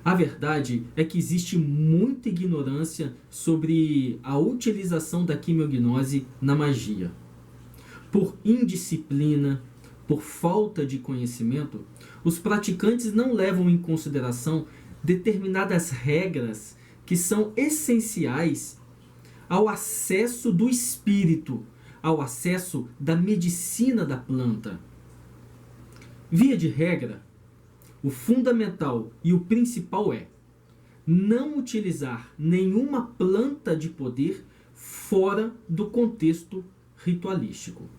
A verdade é que existe muita ignorância sobre a utilização da quimiognose na magia. Por indisciplina, por falta de conhecimento, os praticantes não levam em consideração determinadas regras que são essenciais ao acesso do espírito, ao acesso da medicina da planta. Via de regra, o fundamental e o principal é não utilizar nenhuma planta de poder fora do contexto ritualístico.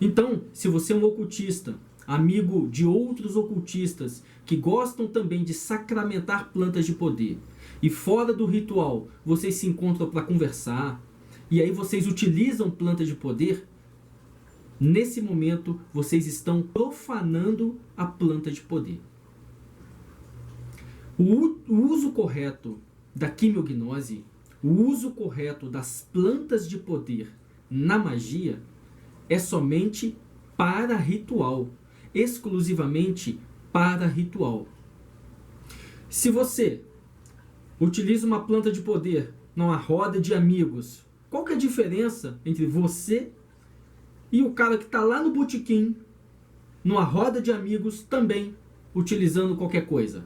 Então, se você é um ocultista, amigo de outros ocultistas que gostam também de sacramentar plantas de poder, e fora do ritual vocês se encontram para conversar, e aí vocês utilizam plantas de poder, nesse momento vocês estão profanando a planta de poder. O uso correto da quimiognose, o uso correto das plantas de poder na magia é somente para ritual, exclusivamente para ritual. Se você utiliza uma planta de poder numa roda de amigos, qual que é a diferença entre você e o cara que está lá no botequim, numa roda de amigos, também utilizando qualquer coisa?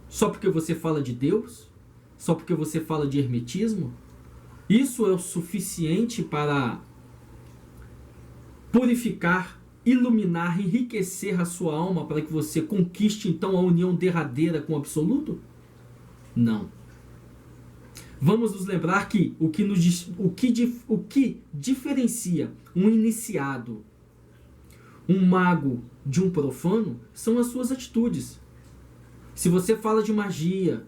Só porque você fala de Deus? Só porque você fala de hermetismo? Isso é o suficiente para purificar, iluminar, enriquecer a sua alma para que você conquiste então a união derradeira com o absoluto? Não. Vamos nos lembrar que o que diferencia um iniciado, um mago de um profano, são as suas atitudes. Se você fala de magia,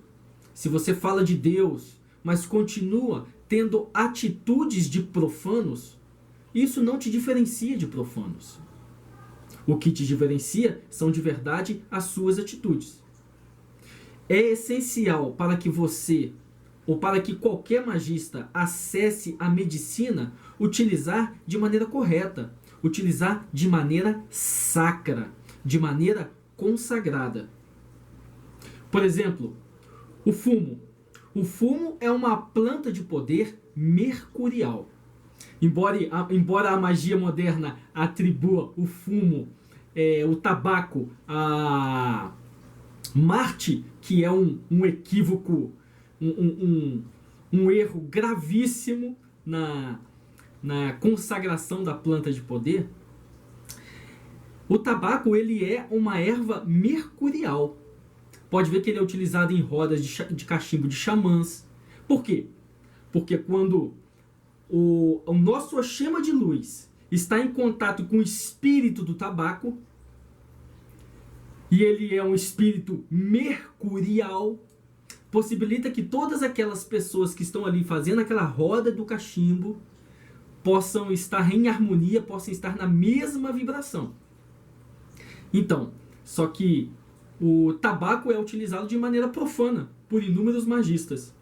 se você fala de Deus, mas continua tendo atitudes de profanos, isso não te diferencia de profanos. O que te diferencia são de verdade as suas atitudes. É essencial para que você, ou para que qualquer magista acesse a medicina, utilizar de maneira correta, utilizar de maneira sacra, de maneira consagrada. Por exemplo, o fumo. O fumo é uma planta de poder mercurial. Embora a magia moderna atribua o fumo, o tabaco, a Marte, que é um equívoco, um erro gravíssimo na consagração da planta de poder, o tabaco ele é uma erva mercurial. Pode ver que ele é utilizado em rodas de cachimbo de xamãs. Por quê? Porque quando o nosso Oxema de luz está em contato com o espírito do tabaco, e ele é um espírito mercurial, possibilita que todas aquelas pessoas que estão ali fazendo aquela roda do cachimbo possam estar em harmonia, possam estar na mesma vibração. Então, só que o tabaco é utilizado de maneira profana por inúmeros magistas.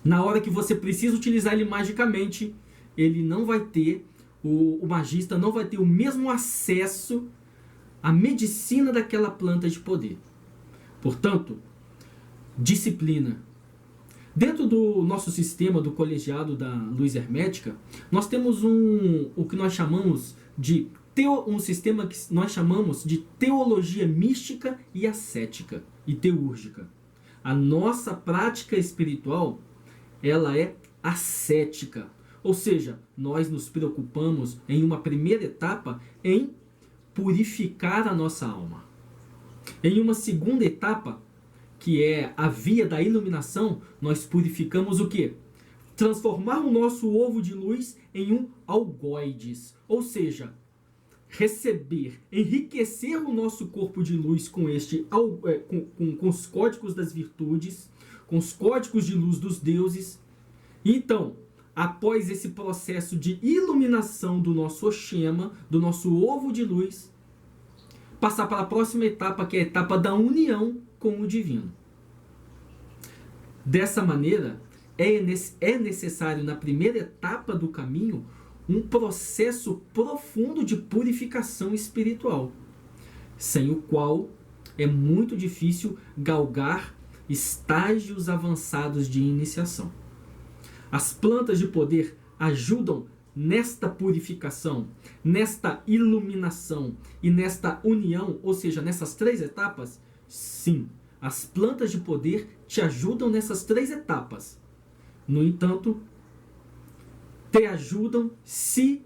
Na hora que você precisa utilizar ele magicamente, ele não vai ter, o magista não vai ter o mesmo acesso à medicina daquela planta de poder. Portanto, disciplina. Dentro do nosso sistema do colegiado da luz hermética, nós temos o que nós chamamos de um sistema que nós chamamos de teologia mística e ascética e teúrgica. A nossa prática espiritual, ela é ascética, ou seja, nós nos preocupamos em uma primeira etapa em purificar a nossa alma. Em uma segunda etapa, que é a via da iluminação, nós purificamos o quê? Transformar o nosso ovo de luz em um algoides, ou seja, receber, enriquecer o nosso corpo de luz com com os códigos das virtudes, com os códigos de luz dos deuses. Então, após esse processo de iluminação do nosso Oxema, do nosso ovo de luz, passar para a próxima etapa, que é a etapa da união com o divino. Dessa maneira, é necessário, na primeira etapa do caminho, um processo profundo de purificação espiritual, sem o qual é muito difícil galgar estágios avançados de iniciação. As plantas de poder ajudam nesta purificação, nesta iluminação e nesta união, ou seja, nessas 3 etapas? Sim, as plantas de poder te ajudam nessas 3 etapas. No entanto, te ajudam se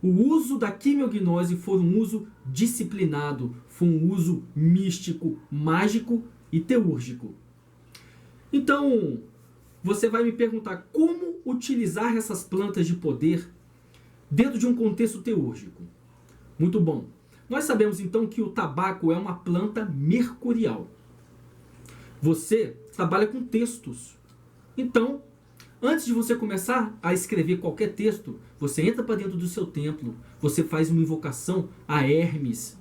o uso da quimiognose for um uso disciplinado, for um uso místico, mágico e teúrgico. Então, você vai me perguntar como utilizar essas plantas de poder dentro de um contexto teúrgico. Muito bom. Nós sabemos então que o tabaco é uma planta mercurial. Você trabalha com textos. Então, antes de você começar a escrever qualquer texto, você entra para dentro do seu templo, você faz uma invocação a Hermes.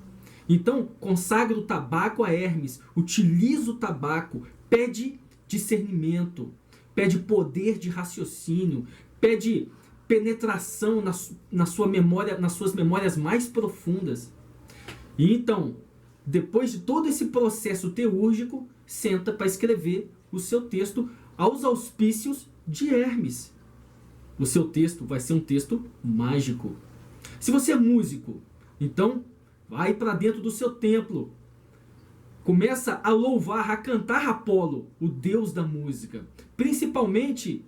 Então, consagra o tabaco a Hermes, utiliza o tabaco, pede discernimento, pede poder de raciocínio, pede penetração na sua memória, nas suas memórias mais profundas. E então, depois de todo esse processo teúrgico, senta para escrever o seu texto aos auspícios de Hermes. O seu texto vai ser um texto mágico. Se você é músico, então vai para dentro do seu templo. Começa a louvar, a cantar Apolo, o deus da música. Principalmente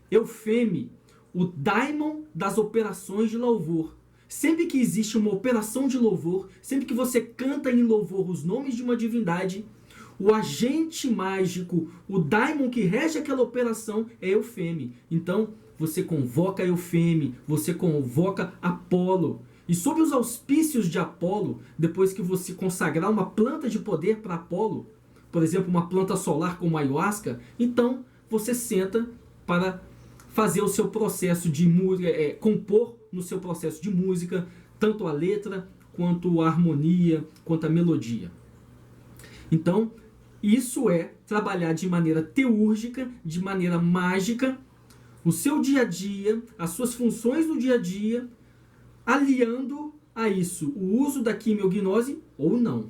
Eufeme, o daimon das operações de louvor. Sempre que existe uma operação de louvor, sempre que você canta em louvor os nomes de uma divindade, o agente mágico, o daimon que rege aquela operação é Eufeme. Então, você convoca Eufeme, você convoca Apolo. E sob os auspícios de Apolo, depois que você consagrar uma planta de poder para Apolo, por exemplo, uma planta solar como a ayahuasca, então você senta para fazer o seu processo de música, compor no seu processo de música, tanto a letra, quanto a harmonia, quanto a melodia. Então, isso é trabalhar de maneira teúrgica, de maneira mágica, o seu dia a dia, as suas funções do dia a dia, aliando a isso o uso da quimiognose ou não.